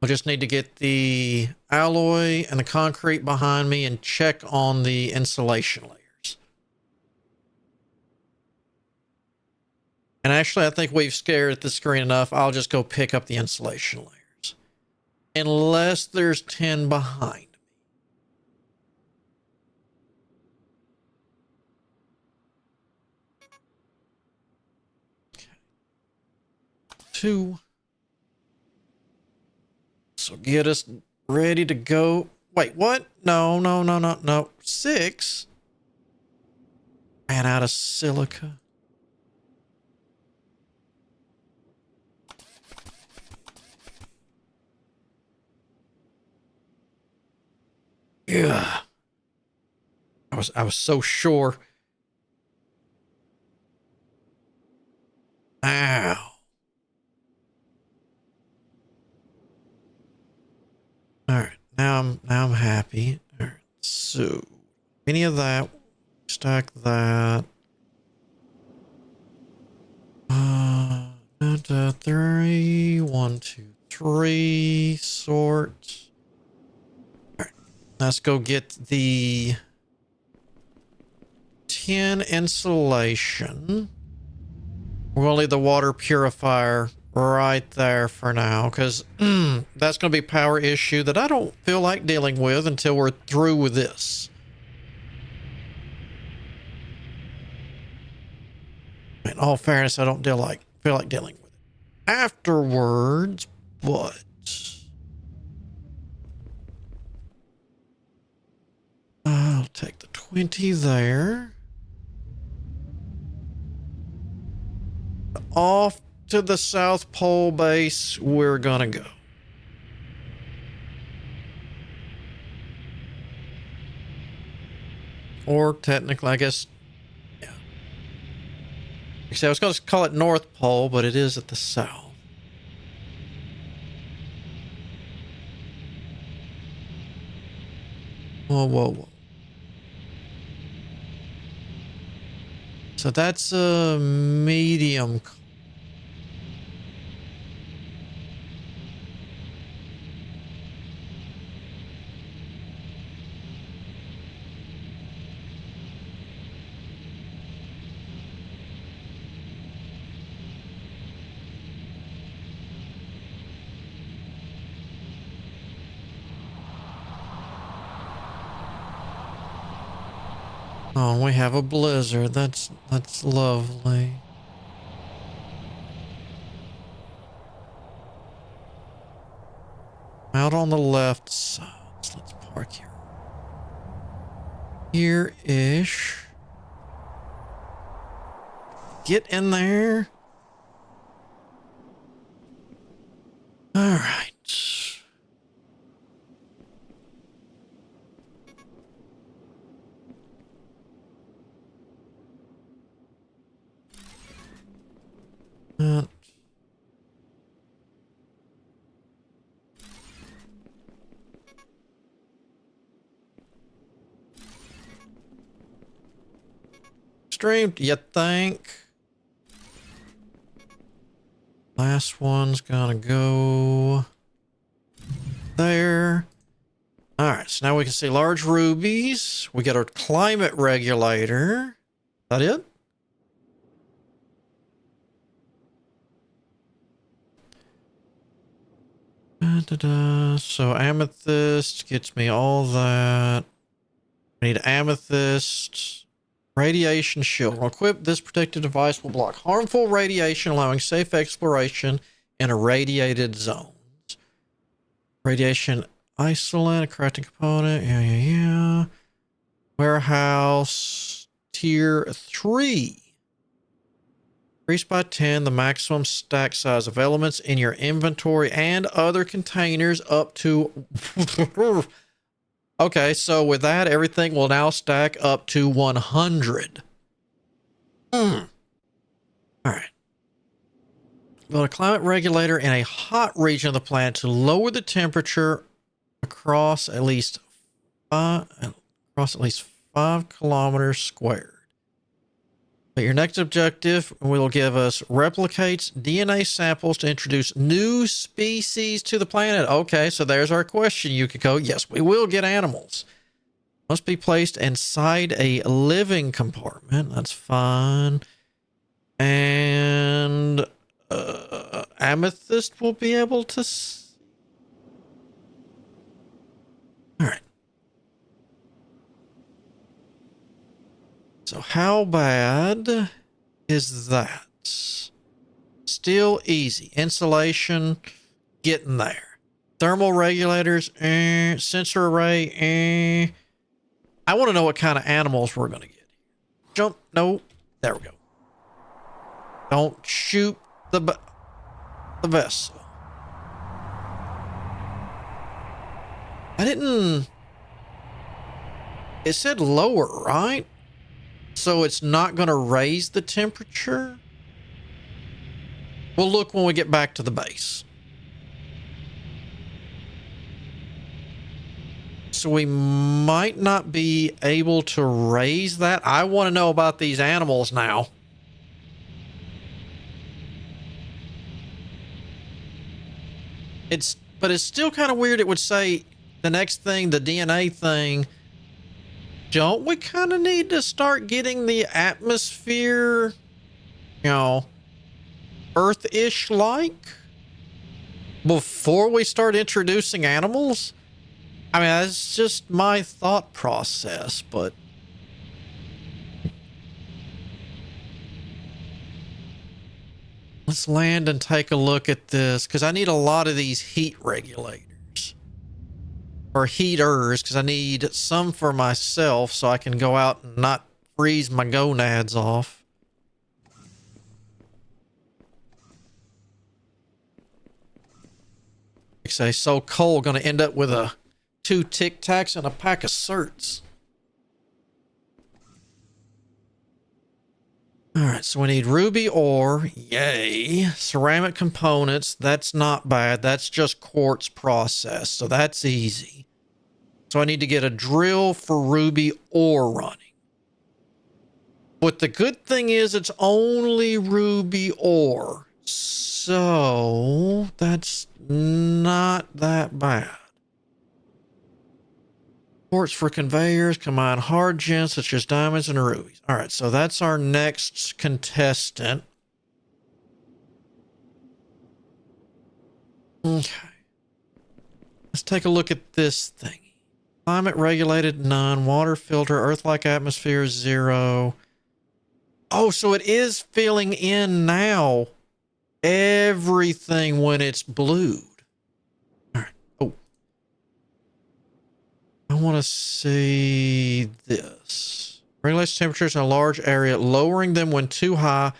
I just need to get the alloy and the concrete behind me and check on the insulation layers. And actually, I think we've scared at the screen enough. I'll just go pick up the insulation layers. Unless there's 10 behind. Okay. 2. So get us ready to go. Wait, what? No. 6. Ran out of silica. Yeah. I was so sure. Ow. All right. Now I'm happy. All right. So any of that, stack that. 3, 1, 2, 3 sort. All right. Let's go get the 10 insulation. We're going to leave the water purifier right there for now, because that's going to be a power issue that I don't feel like dealing with until we're through with this. In all fairness, I don't feel like dealing with it afterwards, but I'll take the 20 there. Off to the South Pole base we're gonna go. Or technically, I guess, yeah. I was going to call it North Pole, but it is at the south. Whoa. So that's a medium. Oh, we have a blizzard. That's lovely. Out on the left side. So let's park here. Here-ish. Get in there. All right. Streamed, you think? Last one's gonna go there. All right, so now we can see large rubies. We got our climate regulator. Is that it? So amethyst gets me all that. I need amethyst. Radiation shield. When equipped, this protective device will block harmful radiation, allowing safe exploration in irradiated zones. Radiation isolate, a crafting component. Yeah. Warehouse tier 3. Increase by 10 the maximum stack size of elements in your inventory and other containers up to... Okay, so with that, everything will now stack up to 100. All right. Build a climate regulator in a hot region of the planet to lower the temperature across at least 5 kilometers squared. But your next objective will give us replicates DNA samples to introduce new species to the planet. Okay, so there's our question, Yukiko. Yes, we will get animals. Must be placed inside a living compartment. That's fine. And amethyst will be able to... All right. So how bad is that? Still easy. Insulation, getting there. Thermal regulators, sensor array, I want to know what kind of animals we're going to get. Jump, no, there we go. Don't shoot the vessel. I didn't... It said lower, right? So it's not going to raise the temperature? We'll look when we get back to the base. So we might not be able to raise that. I want to know about these animals now. But it's still kind of weird. It would say the next thing, the DNA thing. Don't we kind of need to start getting the atmosphere, you know, Earth-ish like before we start introducing animals? I mean, that's just my thought process, but let's land and take a look at this because I need a lot of these heat regulators or heaters because I need some for myself so I can go out and not freeze my gonads off. Like say, so Cole gonna end up with 2 Tic Tacs and a pack of certs. All right, so we need ruby ore. Yay. Ceramic components. That's not bad. That's just quartz process, so that's easy. So I need to get a drill for ruby ore running. But the good thing is it's only ruby ore. So that's not that bad. Quartz for conveyors, combine hard gems such as diamonds and rubies. All right, so that's our next contestant. Okay. Let's take a look at this thing. Climate regulated, none. Water filter, Earth-like atmosphere, 0. Oh, so it is filling in now everything when it's blued. All right. Oh. I want to see this. Regulates temperatures in a large area, lowering them when too high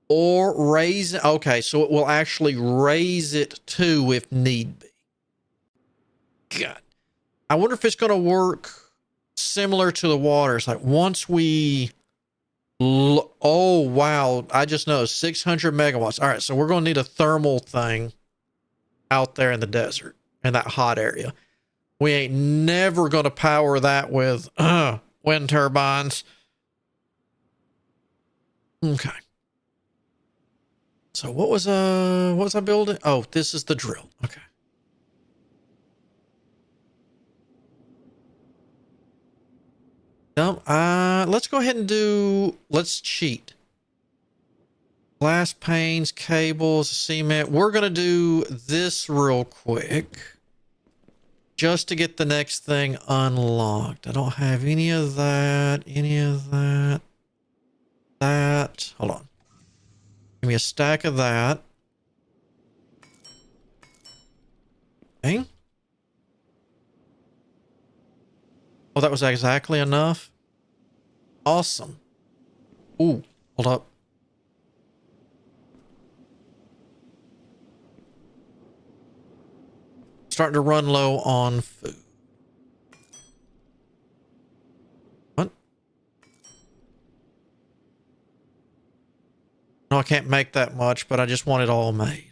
or raise. Okay, so it will actually raise it too if need be. God. I wonder if it's going to work similar to the water. It's like once we... Oh, wow. I just noticed 600 megawatts. All right, so we're going to need a thermal thing out there in the desert, in that hot area. We ain't never going to power that with wind turbines. Okay. So what was I building? Oh, this is the drill. Okay. No, let's go ahead and let's cheat. Glass panes, cables, cement. We're going to do this real quick just to get the next thing unlocked. I don't have any of that, that. Hold on. Give me a stack of that. Okay. Oh, that was exactly enough. Awesome. Ooh, hold up. Starting to run low on food. What? No, I can't make that much, but I just want it all made.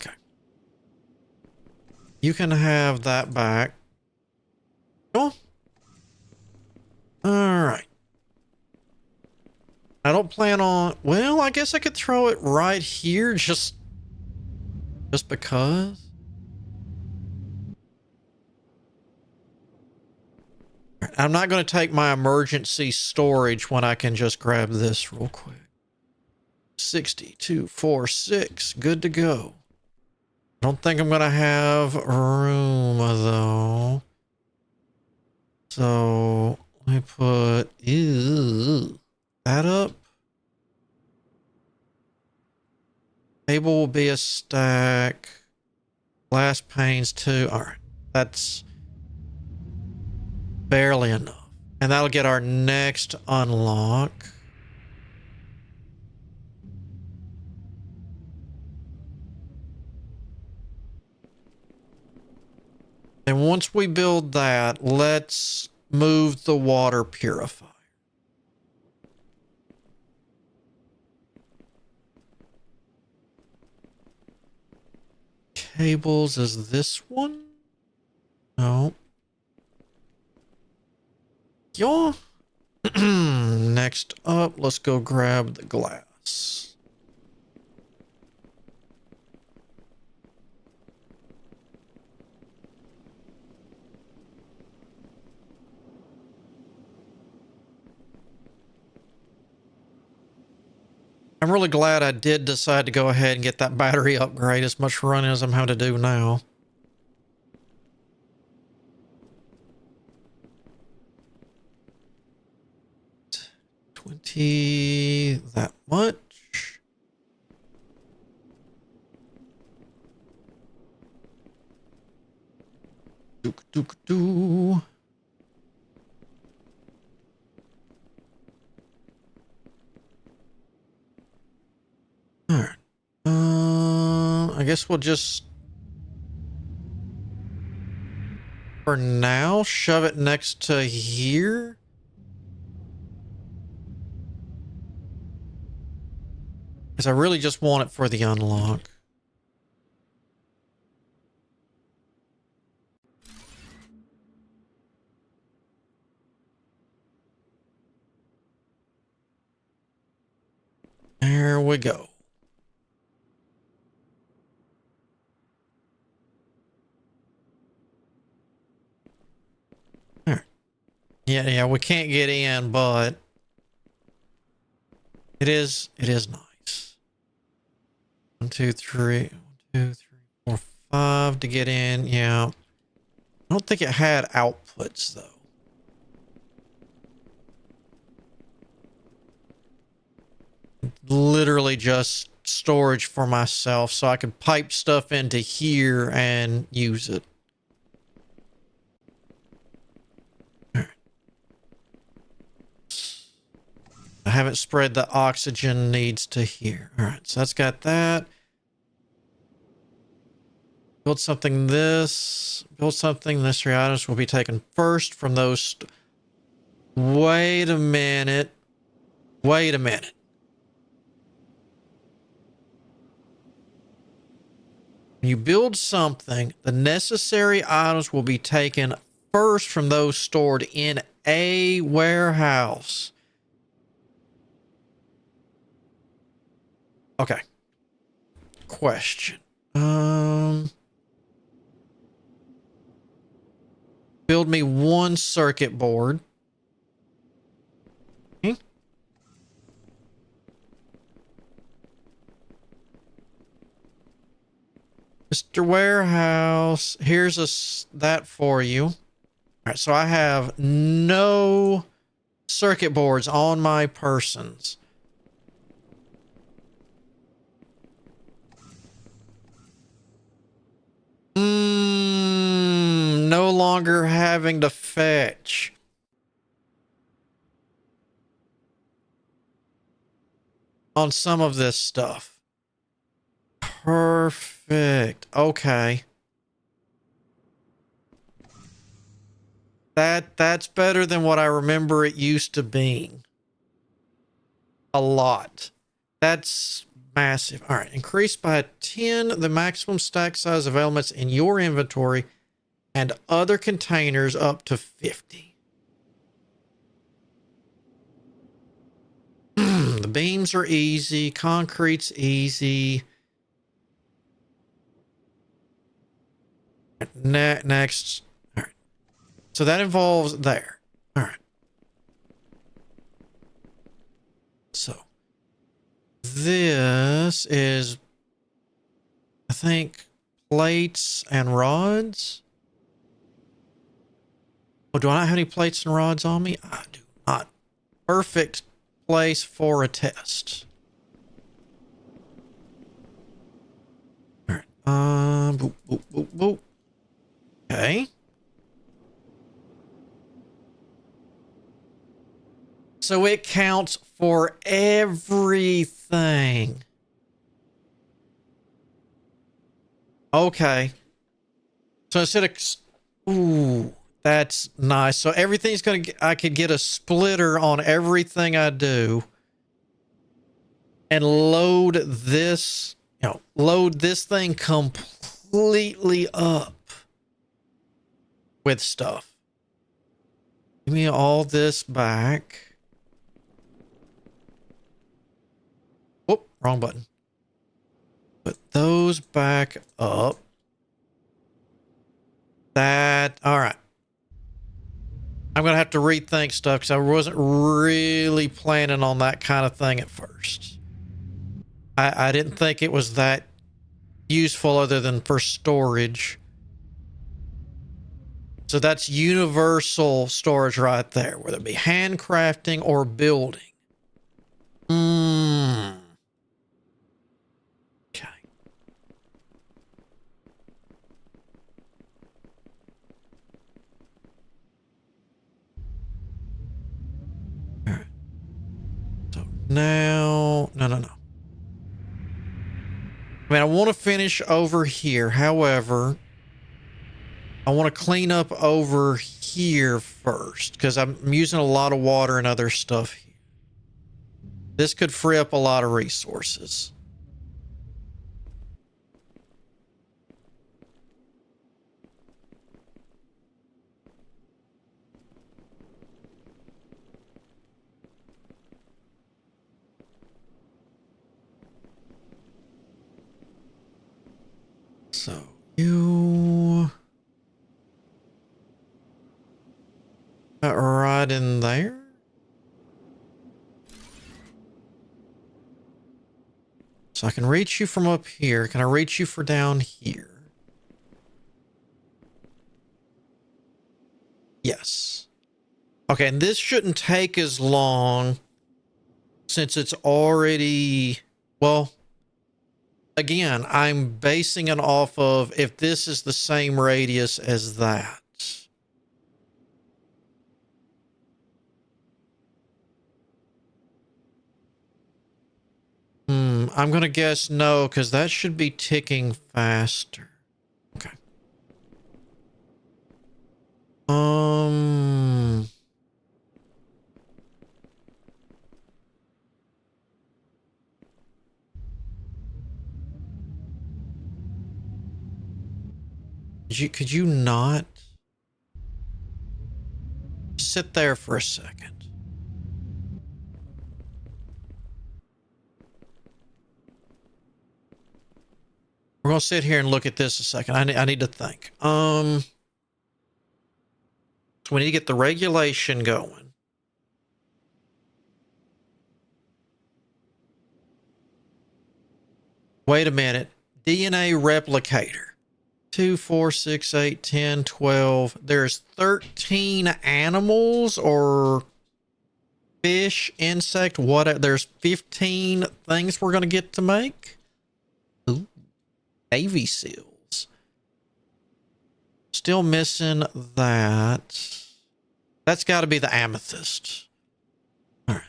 Okay. You can have that back. I don't plan on... Well, I guess I could throw it right here just because. I'm not going to take my emergency storage when I can just grab this real quick. 6246, good to go. Don't think I'm going to have room though. So let me put that up. Table will be a stack. Glass panes too. All right, that's barely enough. And that'll get our next unlock. And once we build that, let's move the water purifier. Cables is this one? No. Yeah. Next up, let's go grab the glass. I'm really glad I did decide to go ahead and get that battery upgrade, as much running as I'm having to do now. That much. Do. All right. I guess we'll just, for now, shove it next to here. Because I really just want it for the unlock. There we go. All right. Yeah, we can't get in, but it is nice. 1, 2, 3, 1, 2, 3, 4, 5 to get in. Yeah. I don't think it had outputs though. Literally just storage for myself so I could pipe stuff into here and use it. Right. I haven't spread the oxygen needs to here. All right, so that's got that. Build something this. Build something. Necessary items will be taken first from those. Wait a minute. Wait a minute. When you build something, the necessary items will be taken first from those stored in a warehouse. Okay. Question. Build me one circuit board. Okay. Mr. Warehouse, here's that for you. All right, so I have no circuit boards on my persons. No longer having to fetch. On some of this stuff. Perfect. Okay. That's better than what I remember it used to being. A lot. That's massive. All right. Increase by 10 the maximum stack size of elements in your inventory and other containers up to 50. The beams are easy. Concrete's easy. Next. All right. So that involves there. All right. So this is, I think, plates and rods. Oh, do I not have any plates and rods on me? I do not. Perfect place for a test. All right. Boop, boop, boop, boop. Okay. So it counts for everything. Okay. So instead of, ooh, that's nice. So everything's going to, I could get a splitter on everything I do and load this, load this thing completely up with stuff. Give me all this back. Oh, wrong button. Put those back up. All right. I'm going to have to rethink stuff because I wasn't really planning on that kind of thing at first. I didn't think it was that useful other than for storage. So that's universal storage right there, whether it be handcrafting or building. Okay. All right. So now, no. I mean, I want to finish over here. However, I want to clean up over here first because I'm using a lot of water and other stuff here. This could free up a lot of resources. So you right in there. So I can reach you from up here. Can I reach you for down here? Yes. Okay, and this shouldn't take as long since it's already, well, again, I'm basing it off of if this is the same radius as that. I'm going to guess no, because that should be ticking faster. Okay. Could you not sit there for a second? We're going to sit here and look at this a second. I need to think. So we need to get the regulation going. Wait a minute. DNA replicator. 2, 4, 6, 8, 10, 12. There's 13 animals or fish, insect, whatever. There's 15 things we're going to get to make. Ooh, Navy SEALs. Still missing that. That's got to be the amethyst. All right.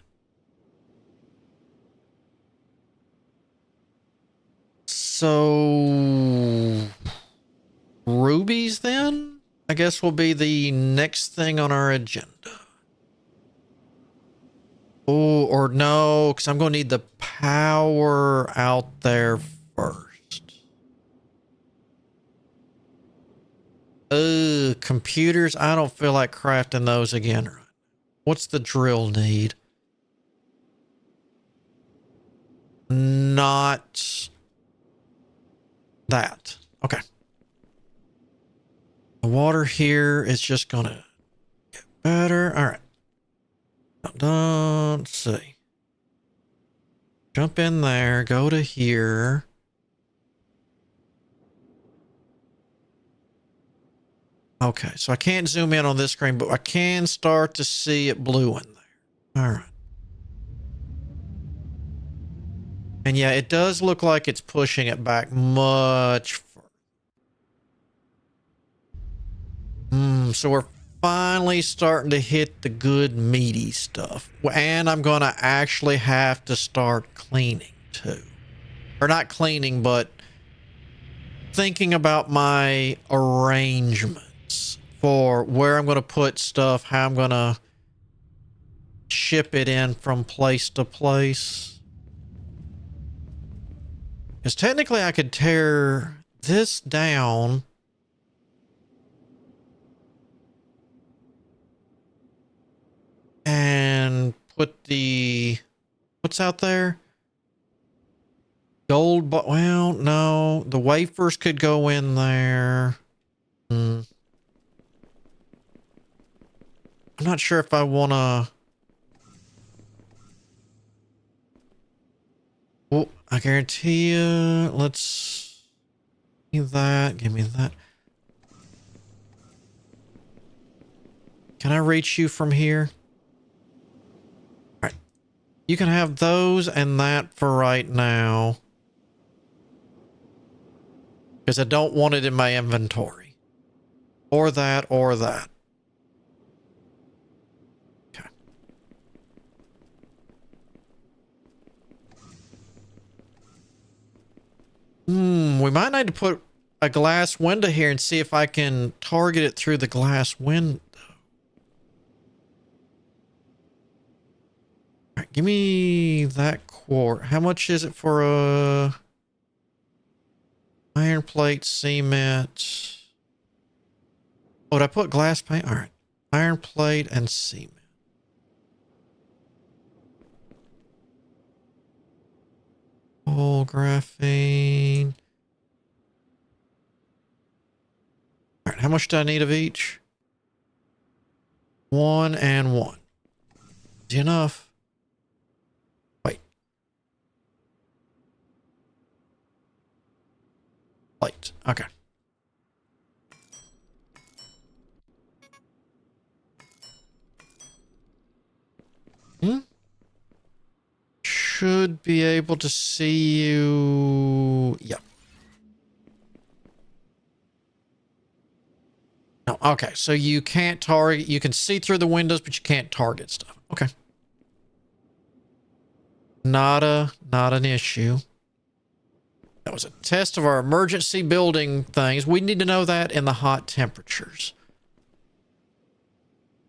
So rubies then, I guess, will be the next thing on our agenda. Oh, or no, because I'm going to need the power out there first. Computers. I don't feel like crafting those again. What's the drill need? not that. Okay. The water here is just gonna get better. All right. Let's see. Jump in there, go to here. Okay, so I can't zoom in on this screen, but I can start to see it blue in there. All right. And yeah, it does look like it's pushing it back much further. So we're finally starting to hit the good meaty stuff. And I'm going to actually have to start cleaning too. Or not cleaning, but thinking about my arrangements for where I'm going to put stuff, how I'm going to ship it in from place to place. Because technically I could tear this down and put the, what's out there? Gold, but well, no, the wafers could go in there. I'm not sure if I want to. Oh, I guarantee you. Let's give me that. Give me that. Can I reach you from here? All right. You can have those and that for right now. Because I don't want it in my inventory. Or that, or that. Okay. We might need to put a glass window here and see if I can target it through the glass window. All right, give me that quart. How much is it for a iron plate, cement? Oh, did I put glass paint? All right. Iron plate and cement. Oh, graphene. All right. How much do I need of each? 1 and 1. Is enough? Wait. Plate. Okay. Should be able to see you. Yep. No, okay. So you can't target. You can see through the windows, but you can't target stuff. Okay. Not an issue. That was a test of our emergency building things. We need to know that in the hot temperatures.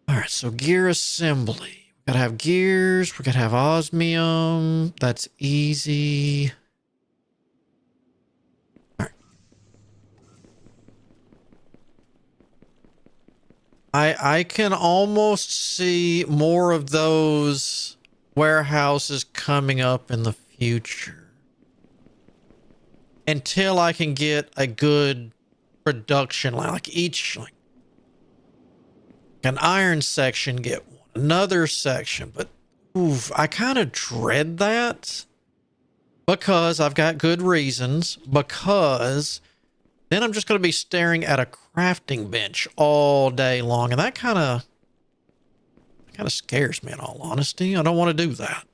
All right, so gear assembly. We gotta have gears. We gotta have osmium. That's easy. All right. I can almost see more of those warehouses coming up in the future. Until I can get a good production line. Like each, like an iron section, get one. Another section. But oof, I kind of dread that. Because I've got good reasons. Because then I'm just going to be staring at a crafting bench all day long. And that kind of scares me in all honesty. I don't want to do that.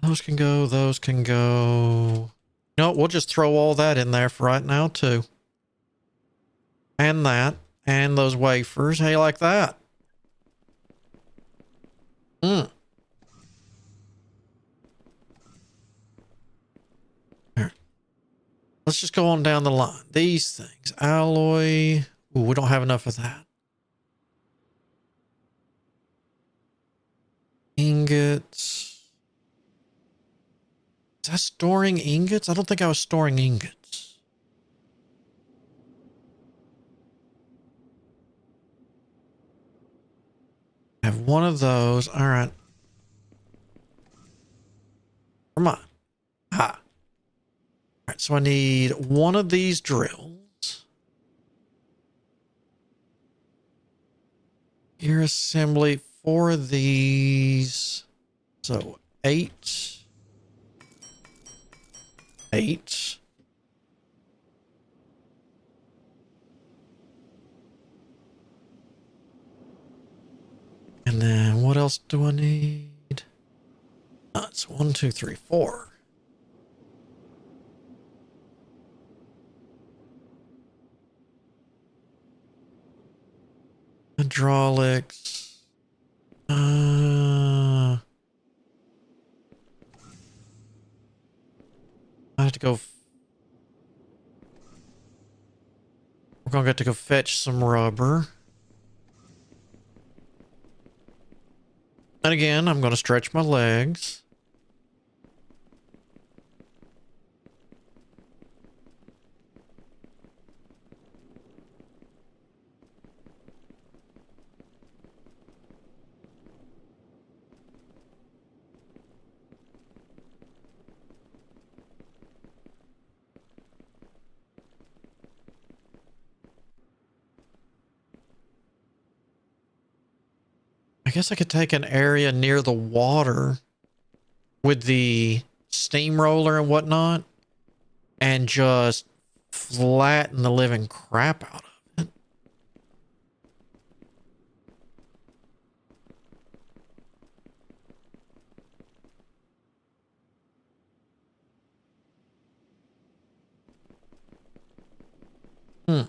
Those can go. Those can go. No, we'll just throw all that in there for right now, too. And that. And those wafers. How you like that? Here. Let's just go on down the line. These things. Alloy, Ooh, we don't have enough of that. Ingots. Is that storing ingots? I don't think I was storing ingots. I have one of those. All right. Come on. Ah. All right, so I need one of these drills. Gear assembly, 4 of these. So 8. 8. And then what else do I need? It's 1, 2, 3, 4. Hydraulics. I have to go. We're gonna get to go fetch some rubber. And again, I'm gonna stretch my legs. I guess I could take an area near the water with the steamroller and whatnot and just flatten the living crap out of it. Hmm.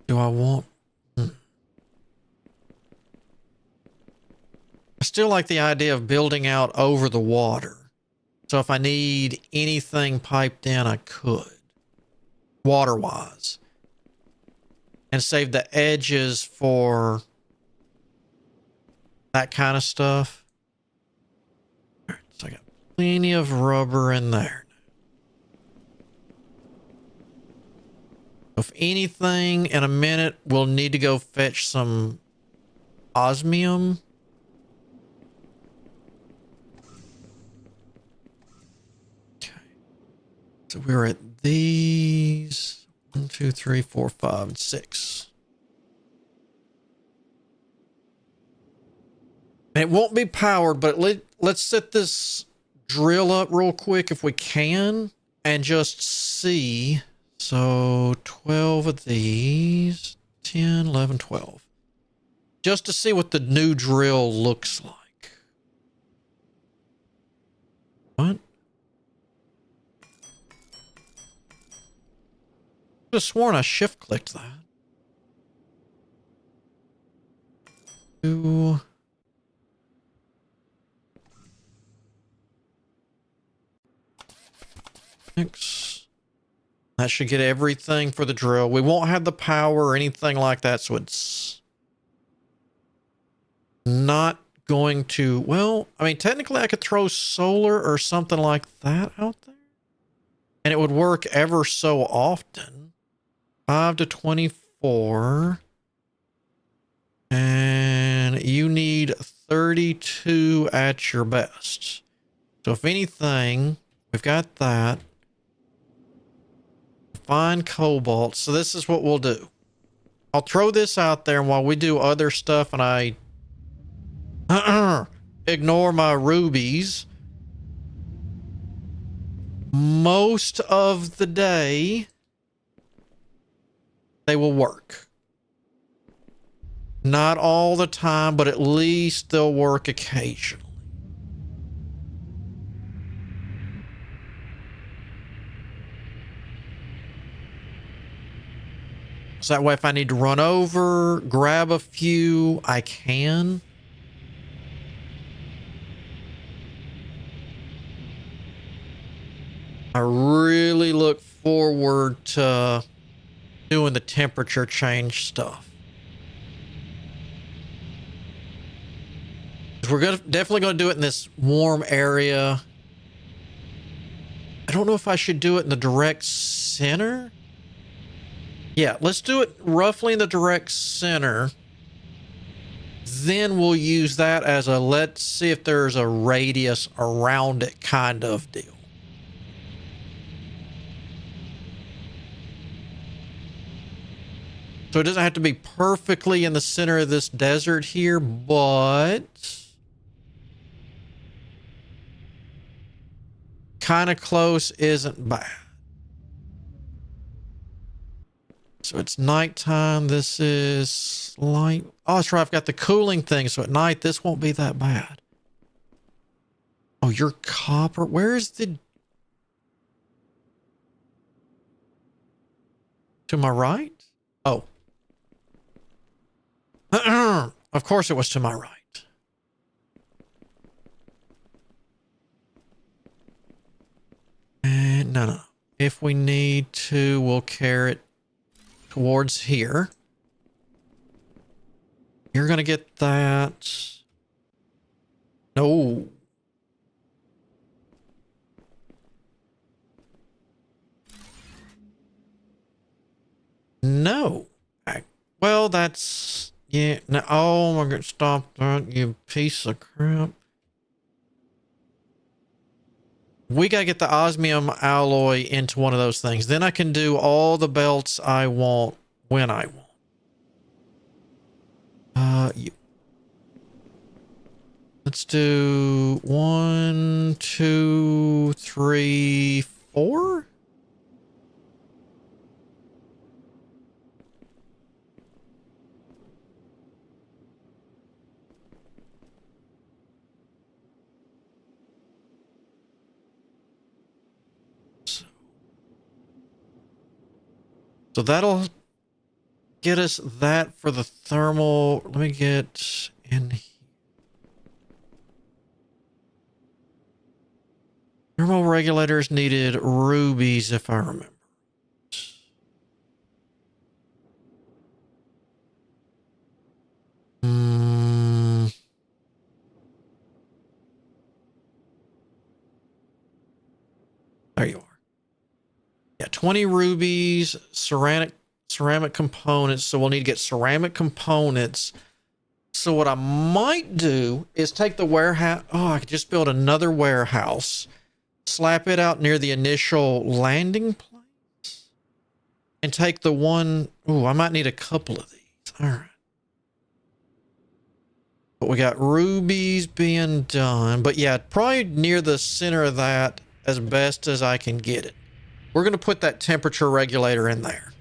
Do I want... I still like the idea of building out over the water. So if I need anything piped in, I could. Water-wise. And save the edges for that kind of stuff. All right, so I got plenty of rubber in there. If anything, in a minute, we'll need to go fetch some osmium. Okay. So we're at these 1, 2, 3, 4, 5, and 6. And it won't be powered, but let's set this drill up real quick if we can and just see. So 12 of these, 10, 11, 12. Just to see what the new drill looks like. What? I could have sworn I shift clicked that. 2. Six. That should get everything for the drill. We won't have the power or anything like that, so it's not going to... Well, I mean, technically I could throw solar or something like that out there. And it would work ever so often. 5 to 24. And you need 32 at your best. So if anything, we've got that. Find cobalt. So this is what we'll do. I'll throw this out there, and while we do other stuff and I ignore my rubies, most of the day they will work. Not all the time, but at least they'll work occasionally. So that way if I need to run over, grab a few, I can. I really look forward to doing the temperature change stuff. We're definitely going to do it in this warm area. I don't know if I should do it in the direct center. Yeah, let's do it roughly in the direct center. Then we'll use that as a let's see if there's a radius around it kind of deal. So it doesn't have to be perfectly in the center of this desert here, but kind of close isn't bad. So it's nighttime. This is light. Oh, that's right. I've got the cooling thing. So at night, this won't be that bad. Oh, you're copper. Where's the... To my right? Oh. Of course it was to my right. And no. If we need to, we'll carry it towards here. You're going to get that. No. No. Well, that's... Yeah. No, oh, my God. Stop that, you piece of crap. We got to get the osmium alloy into one of those things. Then I can do all the belts I want when I want. Let's do 1, 2, 3, 4. So that'll get us that for the thermal. Let me get in here. Thermal regulators needed rubies, if I remember. There you are. Yeah, 20 rubies, ceramic components. So we'll need to get ceramic components. So what I might do is take the warehouse. Oh, I could just build another warehouse. Slap it out near the initial landing place. And take the one. Oh, I might need a couple of these. All right. But we got rubies being done. But yeah, probably near the center of that as best as I can get it. We're going to put that temperature regulator in there.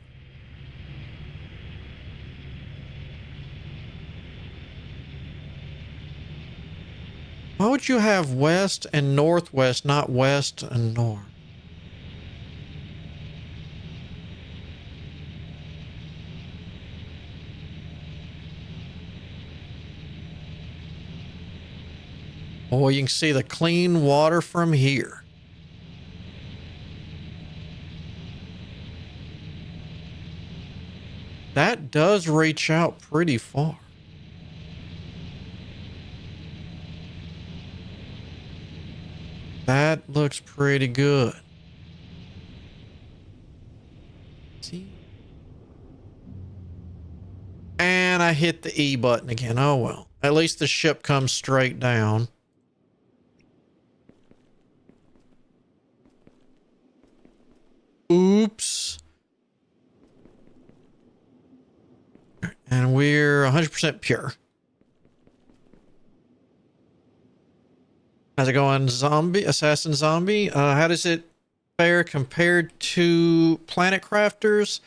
Why would you have west and northwest, not west and north? Oh, you can see the clean water from here. That does reach out pretty far. That looks pretty good. See? And I hit the E button again. Oh, well. At least the ship comes straight down. Oops. And we're 100% pure. How's it going, Assassin Zombie? How does it fare compared to Planet Crafters?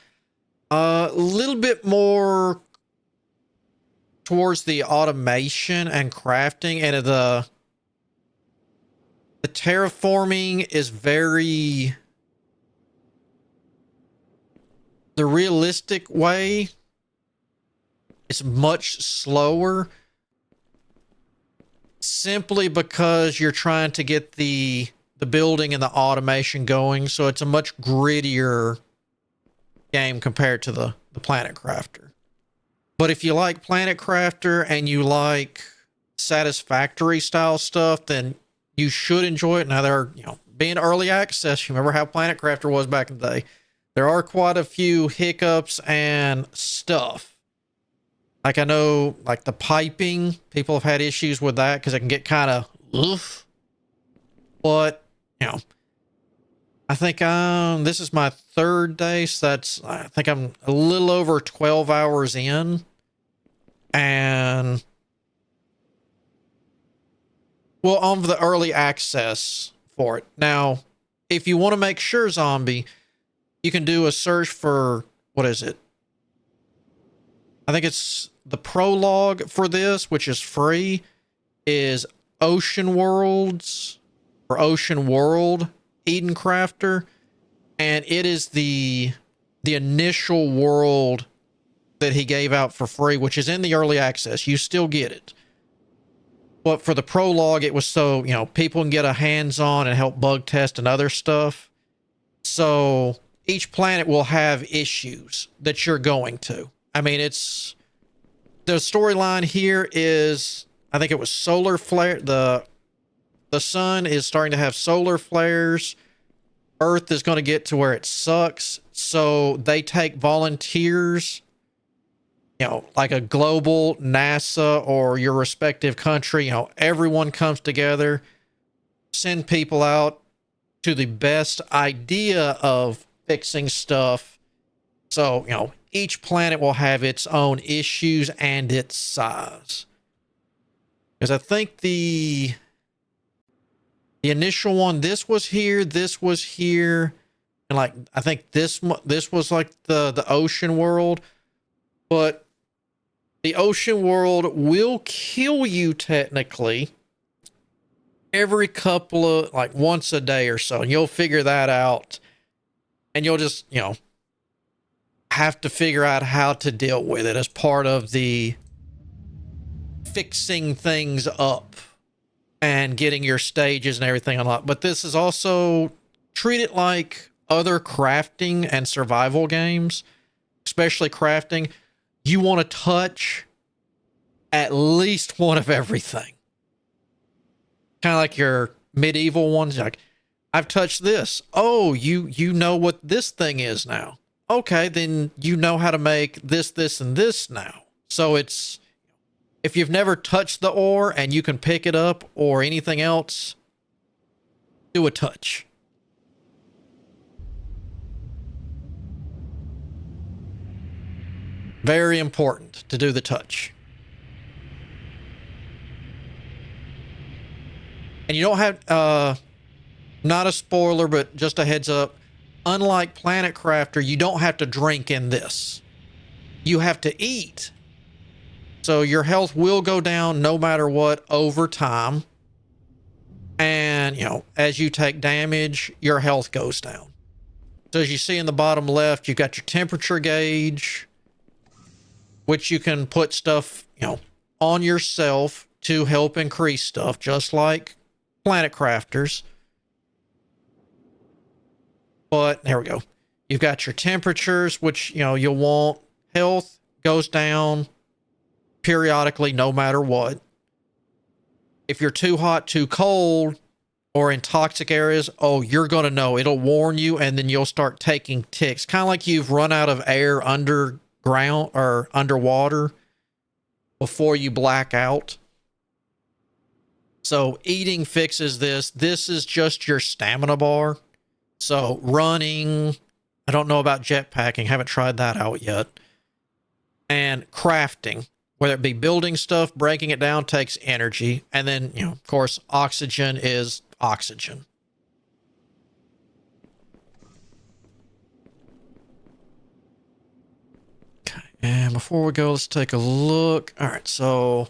A little bit more towards the automation and crafting, and the terraforming is very... The realistic way, it's much slower. Simply because you're trying to get the the building and the automation going. So it's a much grittier game compared to the Planet Crafter. But if you like Planet Crafter and you like Satisfactory style stuff, then you should enjoy it. Now, there are, being early access, you remember how Planet Crafter was back in the day. There are quite a few hiccups and stuff. Like I know, like the piping, people have had issues with that because it can get kind of oof. But, I think this is my third day, so I think I'm a little over 12 hours in. And, well, on the early access for it. Now, if you want to make sure, zombie, you can do a search for, what is it? I think it's the prologue for this, which is free, is Ocean Worlds or Ocean World Eden Crafter. And it is the initial world that he gave out for free, which is in the early access. You still get it. But for the prologue, it was so, people can get a hands-on and help bug test and other stuff. So each planet will have issues that you're going to. I mean, it's the storyline here is, I think it was solar flare. The sun is starting to have solar flares. Earth is going to get to where it sucks. So they take volunteers, like a global NASA or your respective country, everyone comes together, send people out to the best idea of fixing stuff. So, each planet will have its own issues and its size. Because I think the initial one, this was here, and like I think this was like the ocean world, but the ocean world will kill you technically every couple of, like, once a day or so, and you'll figure that out, and you'll just have to figure out how to deal with it as part of the fixing things up and getting your stages and everything unlocked. But this is also, treat it like other crafting and survival games, especially crafting. You want to touch at least one of everything. Kind of like your medieval ones. Like, I've touched this. Oh, you know what this thing is now. Okay, then you know how to make this, this, and this now. So it's, if you've never touched the ore and you can pick it up or anything else, do a touch. Very important to do the touch. And you don't have, not a spoiler, but just a heads up. Unlike Planet Crafter, you don't have to drink in this. You have to eat. So your health will go down no matter what over time. And, as you take damage, your health goes down. So as you see in the bottom left, you've got your temperature gauge, which you can put stuff, on yourself to help increase stuff, just like Planet Crafters. But there we go. You've got your temperatures, which, you'll want. Health goes down periodically, no matter what. If you're too hot, too cold, or in toxic areas, you're going to know. It'll warn you, and then you'll start taking ticks. Kind of like you've run out of air underground or underwater before you black out. So eating fixes this. This is just your stamina bar. So running, I don't know about jetpacking. Haven't tried that out yet. And crafting, whether it be building stuff, breaking it down takes energy. And then, of course, oxygen is oxygen. Okay. And before we go, let's take a look. All right. So,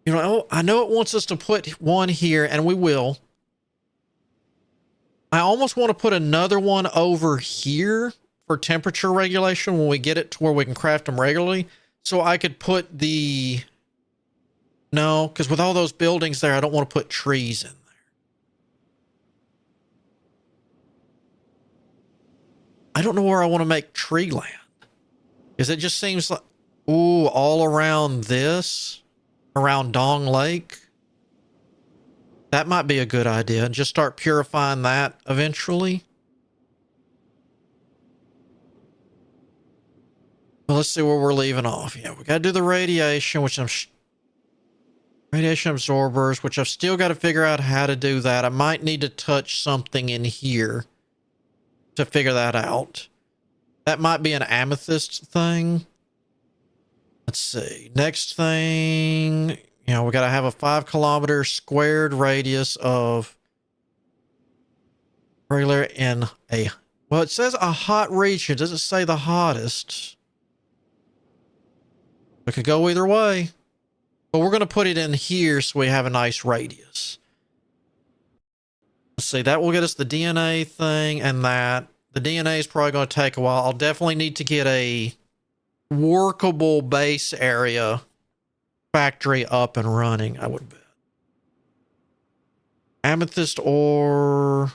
I know it wants us to put one here, and we will. I almost want to put another one over here for temperature regulation when we get it to where we can craft them regularly. So I could put no, because with all those buildings there, I don't want to put trees in there. I don't know where I want to make tree land. Because it just seems like, ooh, all around this, around Dong Lake. That might be a good idea. And just start purifying that eventually. Well, let's see where we're leaving off. Yeah, we got to do the radiation, which I'm... Radiation absorbers, which I've still got to figure out how to do that. I might need to touch something in here to figure that out. That might be an amethyst thing. Let's see. Next thing, you know, we got to have a 5 kilometer squared radius of regular in a... Well, it says a hot region. Does it say the hottest? It could go either way. But we're going to put it in here so we have a nice radius. Let's see. That will get us the DNA thing and that. The DNA is probably going to take a while. I'll definitely need to get a workable base area factory up and running, I would bet. Amethyst ore.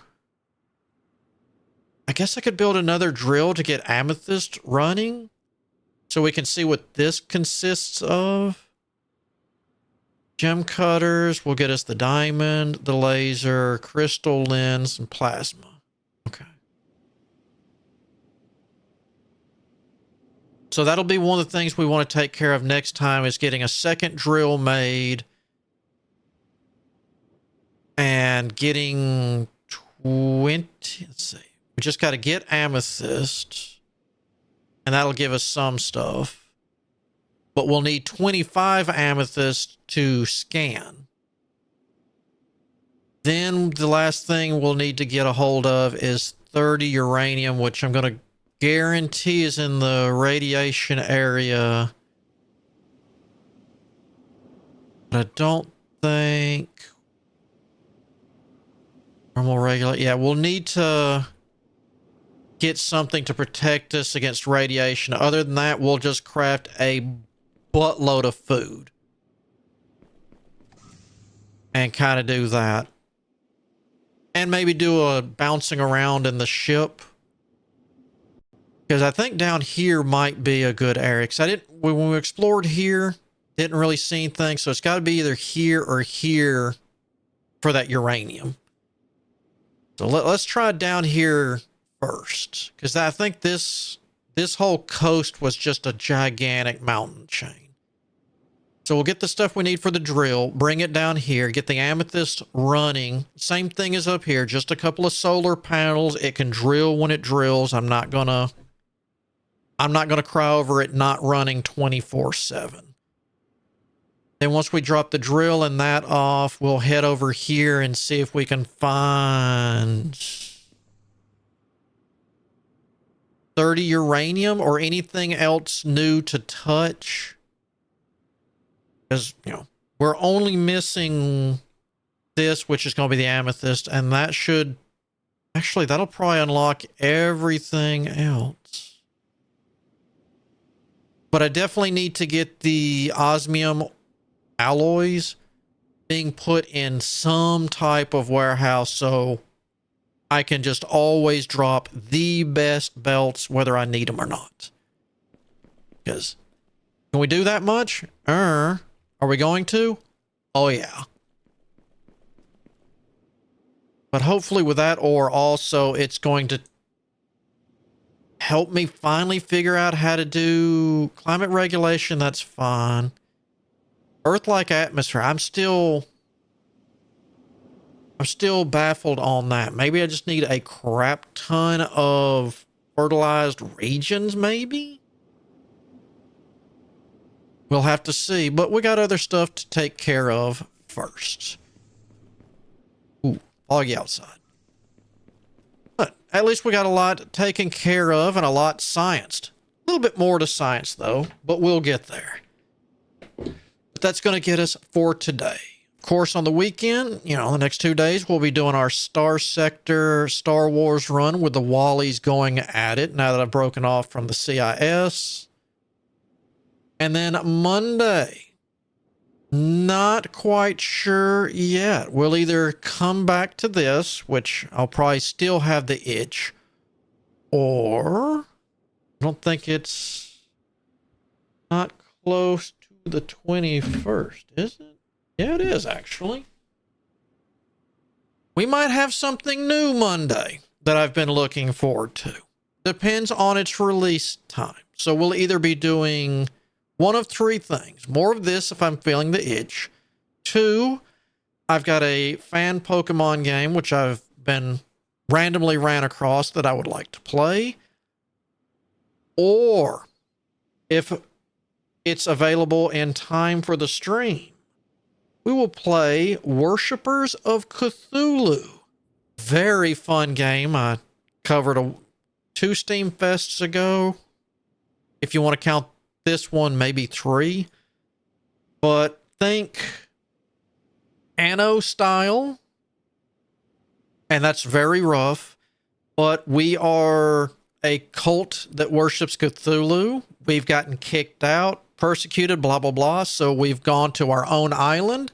I guess I could build another drill to get amethyst running so we can see what this consists of. Gem cutters will get us the diamond, the laser, crystal lens, and plasma. Okay. So that'll be one of the things we want to take care of next time is getting a second drill made and getting 20. Let's see. We just got to get amethyst and that'll give us some stuff. But we'll need 25 amethyst to scan. Then the last thing we'll need to get a hold of is 30 uranium, which I'm going to guarantee is in the radiation area. But I don't think... Thermal regulate. Yeah, we'll need to get something to protect us against radiation. Other than that, we'll just craft a buttload of food and kind of do that, and maybe do a bouncing around in the ship, because I think down here might be a good area, because when we explored here, didn't really see anything, so it's got to be either here or here for that uranium. So let's try down here first, because I think this whole coast was just a gigantic mountain chain. So we'll get the stuff we need for the drill, bring it down here, get the amethyst running. Same thing as up here, just a couple of solar panels. It can drill when it drills. I'm not gonna cry over it not running 24/7. Then once we drop the drill and that off, we'll head over here and see if we can find 30 uranium or anything else new to touch. Because, you know, we're only missing this, which is going to be the amethyst, and that should... Actually, that'll probably unlock everything else. But I definitely need to get the osmium alloys being put in some type of warehouse so I can just always drop the best belts whether I need them or not. Because can we do that much? Are we going to? Oh, yeah. But hopefully with that ore also, it's going to help me finally figure out how to do climate regulation. That's fine. Earth-like atmosphere. I'm still baffled on that. Maybe I just need a crap ton of fertilized regions, maybe? We'll have to see, but we got other stuff to take care of first. Ooh, foggy outside. But at least we got a lot taken care of and a lot scienced. A little bit more to science, though, but we'll get there. But that's going to get us for today. Of course, on the weekend, you know, the next 2 days, we'll be doing our Star Sector Star Wars run with the Wallies going at it now that I've broken off from the CIS. And then Monday, not quite sure yet. We'll either come back to this, which I'll probably still have the itch, Or, I don't think it's not close to the 21st, is it? Yeah, it is actually. We might have something new Monday that I've been looking forward to. Depends on its release time. So we'll either be doing one of three things. More of this if I'm feeling the itch. Two, I've got a fan Pokemon game, which I've been randomly ran across that I would like to play. Or if it's available in time for the stream, we will play Worshippers of Cthulhu. Very fun game. I covered two Steam Fests ago. If you want to count this one, maybe three. But think Anno style. And that's very rough. But we are a cult that worships Cthulhu. We've gotten kicked out, persecuted, blah, blah, blah. So we've gone to our own island.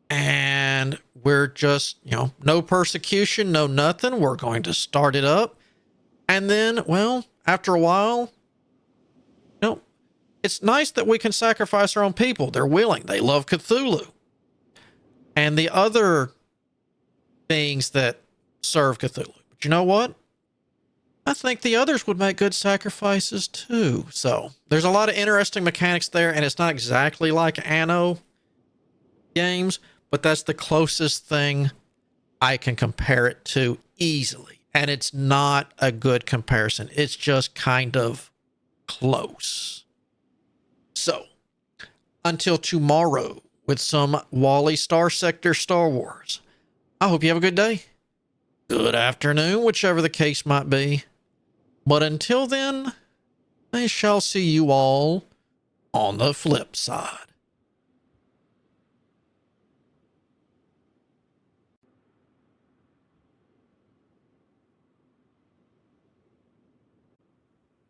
And we're just, no persecution, no nothing. We're going to start it up. And then, well, after a while, it's nice that we can sacrifice our own people. They're willing. They love Cthulhu. And the other beings that serve Cthulhu. But you know what? I think the others would make good sacrifices too. So there's a lot of interesting mechanics there, and it's not exactly like Anno games, but that's the closest thing I can compare it to easily. And it's not a good comparison. It's just kind of close. So, until tomorrow with some Wally Star Sector Star Wars, I hope you have a good day. Good afternoon, whichever the case might be. But until then, I shall see you all on the flip side.